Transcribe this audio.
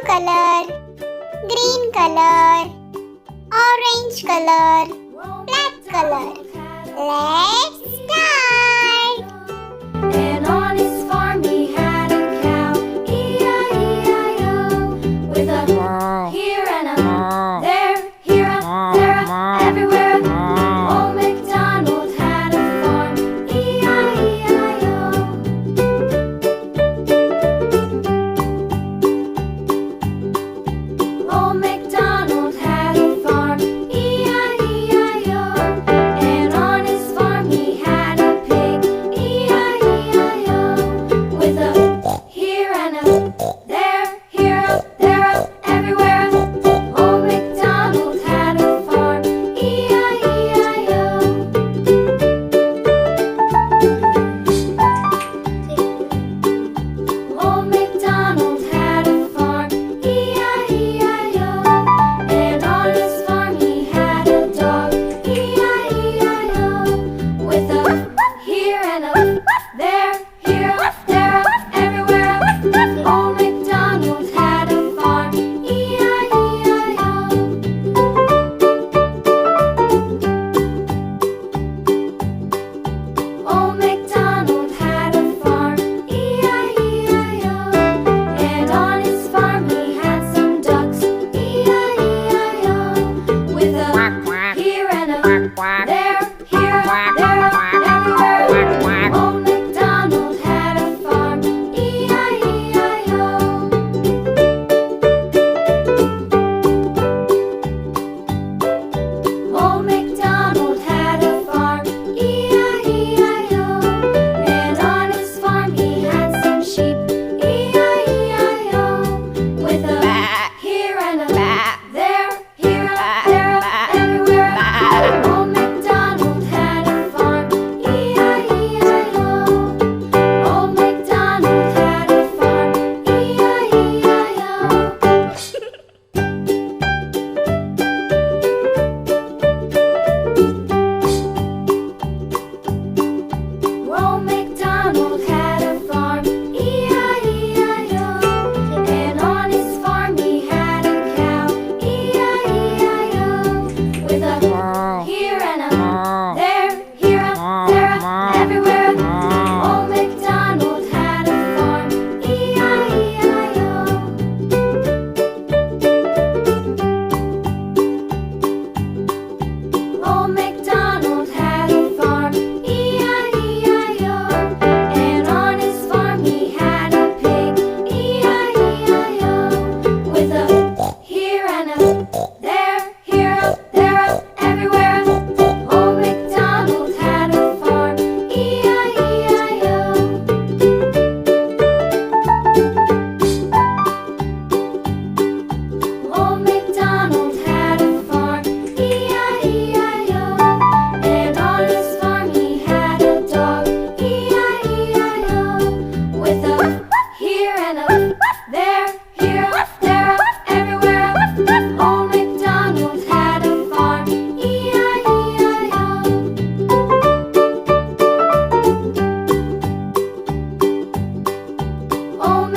color, green color, orange color, black color. Let's start! And on his farm he had a cow, E-I-E-I-O, with a here and a there, here a, there a, everywhere a. Old MacDonald had a farm, E-I-E-I-O. Old MacDonald had a farm, E-I-E-I-O, and on his farm he had a pig, E-I-E-I-O, with a here and a there, here a, there a, everywhere a. Old MacDonald had a farm, E-I-E-I-O. Old MacDonald had a farm, E-I-E-I-O, and on his farm he had a dog, E-I-E-I-O, with a here and a there, here a, there a, everywhere a. Old MacDonald had a farm, E-I-E-I-O. Old MacDonald had a farm, E-I-E-I-O, and on his farm he had some ducks, E-I-E-I-O, with a here and a there, here a, there a, everywhere. Old MacDonald had a farm, E-I-E-I-O. Old MacDonald had a farm, E-I-E-I-O, and on his farm he had some sheep, E-I-E-I-O, with a here and a there, here a, there a, everywhere. Old MacDonald had a farm, E-I-E-I-O. Old MacDonald had a farm, E-I-E-I-O. Old MacDonald had a farm, E-I-E-I-O, and on his farm he had a cow, E-I-E-I-O, with a here and a there, here a, there a, everywhere. Old MacDonald had a farm, E-I-E-I-O. Old MacDonald had a farm, E-I-E-I-O, and on his farm he had a pig, E-I-E-I-O, with a here and a there, here a, there a, everywhere. Old MacDonald had a farm, E-I-E-I-O. Old MacDonald had a farm, E-I-E-I-O, and on his farm he had a dog, E-I-E-I-O, with a here and a there, here a, there a, everywhere. Old MacDonald had a farm, E-I-E-I-O. Old